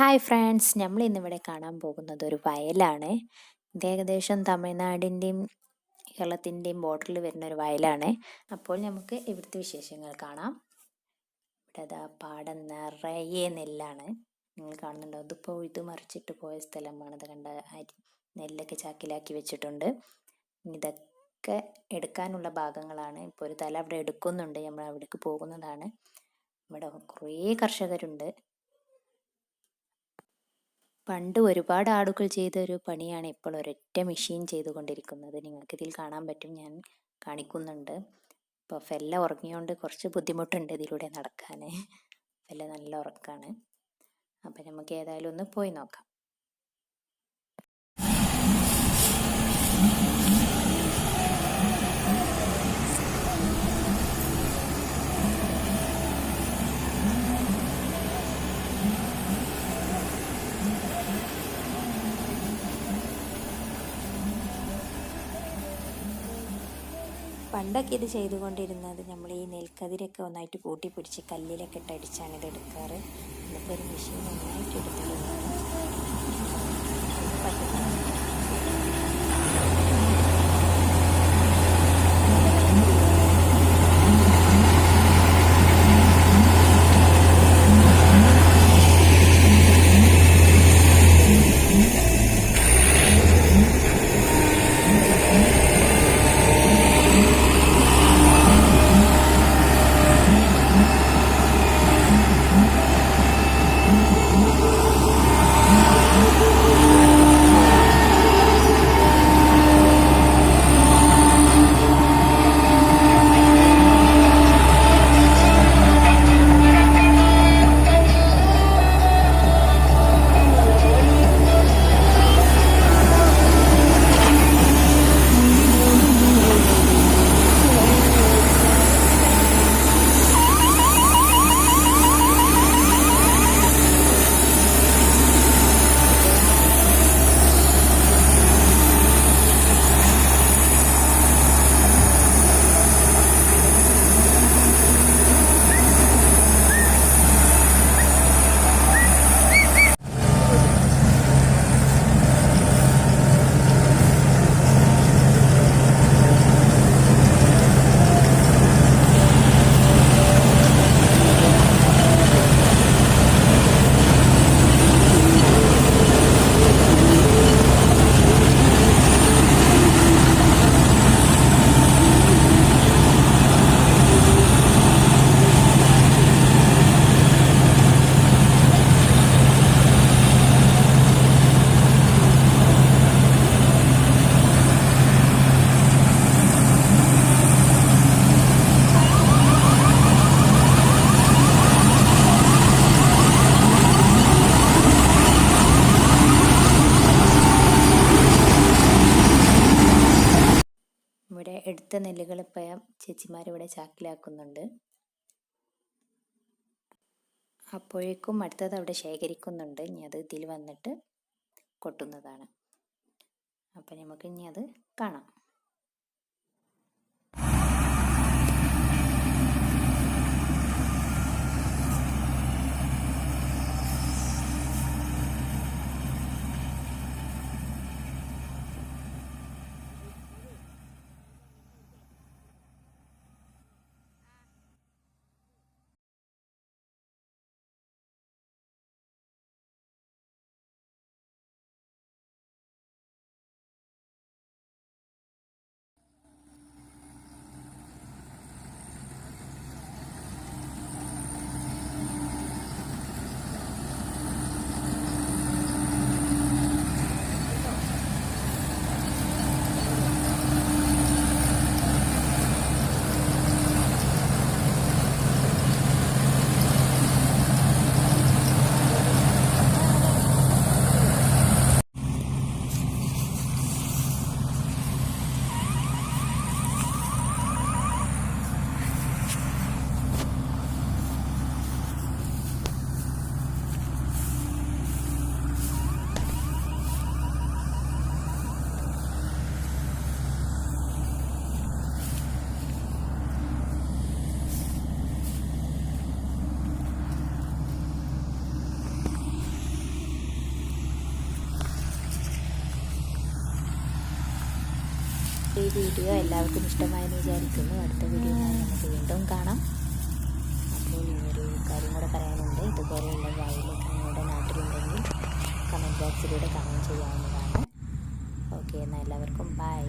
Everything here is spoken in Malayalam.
ഹായ് ഫ്രണ്ട്സ്, നമ്മൾ ഇന്നിവിടെ കാണാൻ പോകുന്നത് ഒരു വയലാണ്. ഇത് ഏകദേശം തമിഴ്നാടിൻ്റെയും കേരളത്തിൻ്റെയും ബോർഡറിൽ വരുന്ന ഒരു വയലാണ്. അപ്പോൾ നമുക്ക് ഇവിടുത്തെ വിശേഷങ്ങൾ കാണാം. ഇവിടെ അതാ പാടം നിറയെ നെല്ലാണ്. നിങ്ങൾ കാണുന്നുണ്ടോ? ഇതിപ്പോൾ ഇത് മറിച്ചിട്ട് പോയ സ്ഥലമാണ്. ഇത് കണ്ട നെല്ലൊക്കെ ചാക്കിലാക്കി വെച്ചിട്ടുണ്ട്. ഇതൊക്കെ എടുക്കാനുള്ള ഭാഗങ്ങളാണ്. ഇപ്പോൾ ഒരു തല അവിടെ എടുക്കുന്നുണ്ട്. നമ്മൾ അവിടേക്ക് പോകുന്നതാണ്. ഇവിടെ കുറേ കർഷകരുണ്ട്. പണ്ട് ഒരുപാട് ആളുകൾ ചെയ്ത ഒരു പണിയാണ് ഇപ്പോൾ ഒരൊറ്റ മെഷീൻ ചെയ്തുകൊണ്ടിരിക്കുന്നത്. നിങ്ങൾക്കിതിൽ കാണാൻ പറ്റും, ഞാൻ കാണിക്കുന്നുണ്ട്. ഇപ്പോൾ ഫെല്ല ഉറങ്ങിയോണ്ട് കുറച്ച് ബുദ്ധിമുട്ടുണ്ട് ഇതിലൂടെ നടക്കാൻ. ഫെല്ല നല്ല ഉറക്കാണ്. അപ്പം നമുക്ക് ഏതായാലും ഒന്ന് പോയി നോക്കാം. പണ്ടൊക്കെ ഇത് ചെയ്തുകൊണ്ടിരുന്നത് നമ്മൾ ഈ നെൽക്കതിരൊക്കെ ഒന്നായിട്ട് കൂട്ടി പിടിച്ച് കല്ലിലൊക്കെ ഇട്ടടിച്ചാണ് ഇത് എടുക്കാറ്. ഇന്നിപ്പോൾ ഒരു മെഷീൻ ഒന്നായിട്ട് എടുത്തിട്ടുണ്ട്. ഇവിടെ എടുത്ത നെല്ലുകൾ ഇപ്പം ചേച്ചിമാരിവിടെ ചാക്കിലാക്കുന്നുണ്ട്. അപ്പോഴേക്കും അടുത്തത് അവിടെ ശേഖരിക്കുന്നുണ്ട്. ഇനി അത് ഇതിൽ വന്നിട്ട് കൊട്ടുന്നതാണ്. അപ്പം നമുക്ക് ഇനി അത് കാണാം. ഈ വീഡിയോ എല്ലാവർക്കും ഇഷ്ടമായെന്ന് വിചാരിക്കുന്നു. അടുത്ത വീഡിയോയുമായി നമുക്ക് വീണ്ടും കാണാം. അപ്പോൾ ഇനിയൊരു കാര്യം കൂടെ പറയാനുണ്ട്. ഇതുപോലെയുള്ള വയലൊക്കെ നിങ്ങളുടെ നാട്ടിലുണ്ടെങ്കിൽ കമൻറ്റ് ബോക്സിലൂടെ കമൻറ്റ് ചെയ്യാവുന്നതാണ്. ഓക്കെ, എന്നാൽ എല്ലാവർക്കും ബൈ.